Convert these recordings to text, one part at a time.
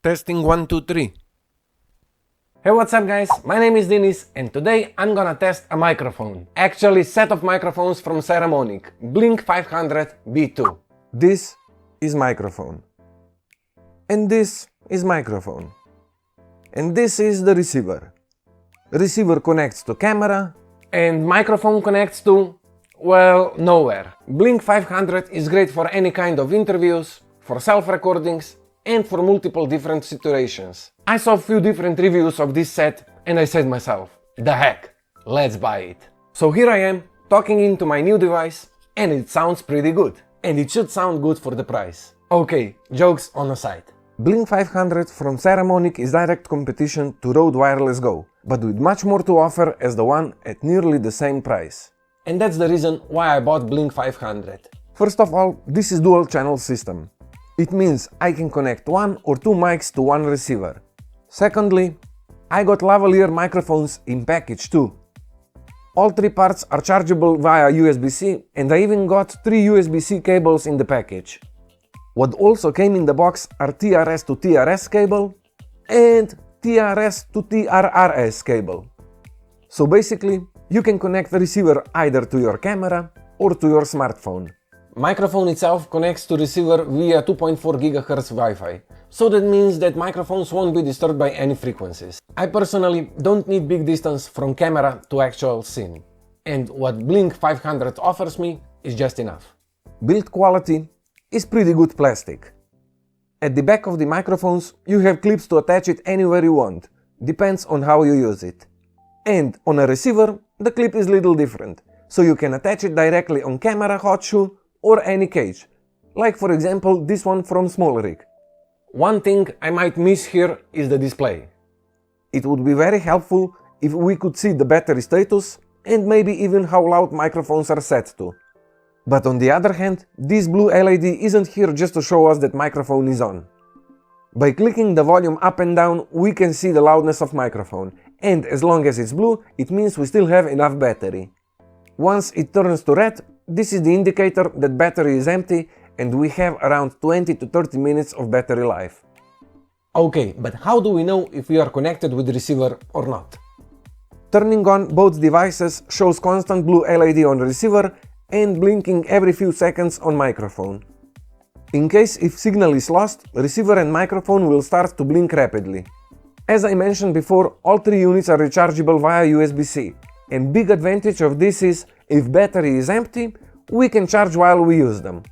Testing 1, 2, 3. Hey, what's up guys? My name is Denis and today I'm gonna test a microphone. Actually, set of microphones from Saramonic Blink 500 B2. This is microphone. And this is microphone. And this is the receiver. Receiver connects to camera and microphone connects to, well, nowhere. Blink 500 is great for any kind of interviews, for self-recordings and for multiple different situations. I saw a few different reviews of this set and I said myself, the heck, let's buy it. So here I am, talking into my new device and it sounds pretty good. And it should sound good for the price. Okay, jokes on the side. Blink 500 from Saramonic is direct competition to Rode Wireless Go, but with much more to offer as the one at nearly the same price. And that's the reason why I bought Blink 500. First of all, this is dual channel system. It means I can connect one or two mics to one receiver. Secondly, I got lavalier microphones in package too. All three parts are chargeable via USB-C and I even got 3 USB-C cables in the package. What also came in the box are TRS to TRS cable and TRS to TRRS cable. So basically, you can connect the receiver either to your camera or to your smartphone. Microphone itself connects to receiver via 2.4 GHz Wi-Fi, so that means that microphones won't be disturbed by any frequencies. I personally don't need big distance from camera to actual scene, and what Blink 500 offers me is just enough. Build quality is pretty good plastic. At the back of the microphones you have clips to attach it anywhere you want, depends on how you use it. And on a receiver the clip is little different, so you can attach it directly on camera hot shoe or any cage, like for example this one from SmallRig. One thing I might miss here is the display. It would be very helpful if we could see the battery status and maybe even how loud microphones are set to. But on the other hand, this blue LED isn't here just to show us that microphone is on. By clicking the volume up and down we can see the loudness of microphone, and as long as it's blue it means we still have enough battery. Once it turns to red, this is the indicator that battery is empty and we have around 20 to 30 minutes of battery life. Okay, but how do we know if we are connected with the receiver or not? Turning on both devices shows constant blue LED on receiver and blinking every few seconds on microphone. In case if signal is lost, receiver and microphone will start to blink rapidly. As I mentioned before, all three units are rechargeable via USB-C, and big advantage of this is if battery is empty, we can charge while we use them.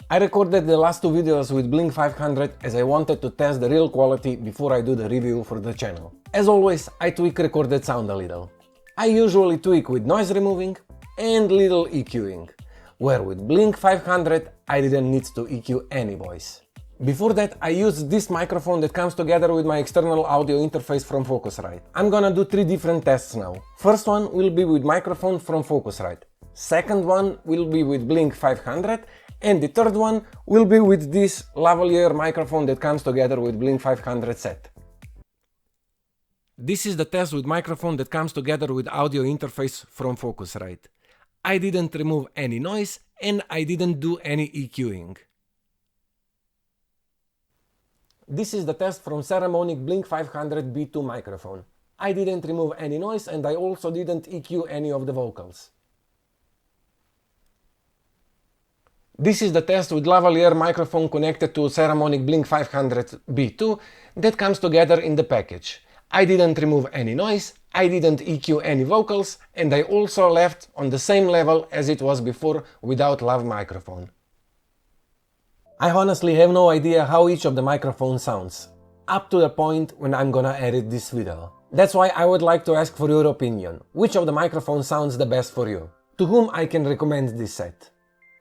I recorded the last two videos with Blink 500 as I wanted to test the real quality before I do the review for the channel. As always, I tweak recorded sound a little. I usually tweak with noise removing and little EQing, where with Blink 500 I didn't need to EQ any voice. Before that I used this microphone that comes together with my external audio interface from Focusrite. I'm gonna do 3 different tests now. First one will be with microphone from Focusrite. Second one will be with Blink 500 and the third one will be with this lavalier microphone that comes together with Blink 500 set. This is the test with microphone that comes together with audio interface from Focusrite. I didn't remove any noise and I didn't do any EQing. This is the test from Saramonic Blink 500 B2 microphone. I didn't remove any noise and I also didn't EQ any of the vocals. This is the test with lavalier microphone connected to Saramonic Blink 500 B2 that comes together in the package. I didn't remove any noise, I didn't EQ any vocals, and I also left on the same level as it was before without lav microphone. I honestly have no idea how each of the microphones sounds, up to the point when I'm gonna edit this video. That's why I would like to ask for your opinion. Which of the microphones sounds the best for you? To whom I can recommend this set?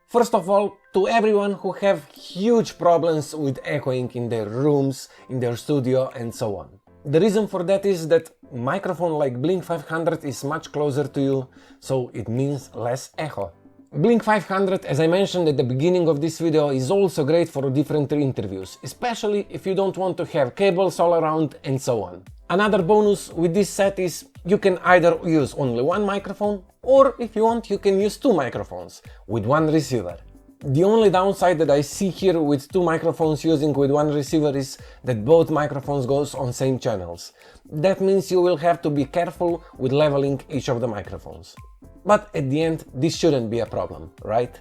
First of all, to everyone who have huge problems with echoing in their rooms, in their studio and so on. The reason for that is that microphone like Blink 500 is much closer to you, so it means less echo. Blink 500, as I mentioned at the beginning of this video, is also great for different interviews, especially if you don't want to have cables all around and so on. Another bonus with this set is you can either use only one microphone, or if you want you can use 2 microphones with one receiver. The only downside that I see here with two microphones using with one receiver is that both microphones goes on same channels. That means you will have to be careful with leveling each of the microphones. But at the end, this shouldn't be a problem, right?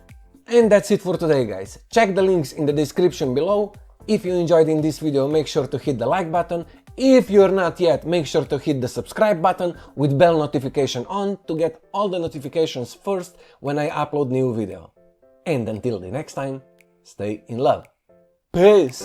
And that's it for today, guys. Check the links in the description below. If you enjoyed in this video, make sure to hit the like button. If you're not yet, make sure to hit the subscribe button with bell notification on to get all the notifications first when I upload new video. And until the next time, stay in love. Peace!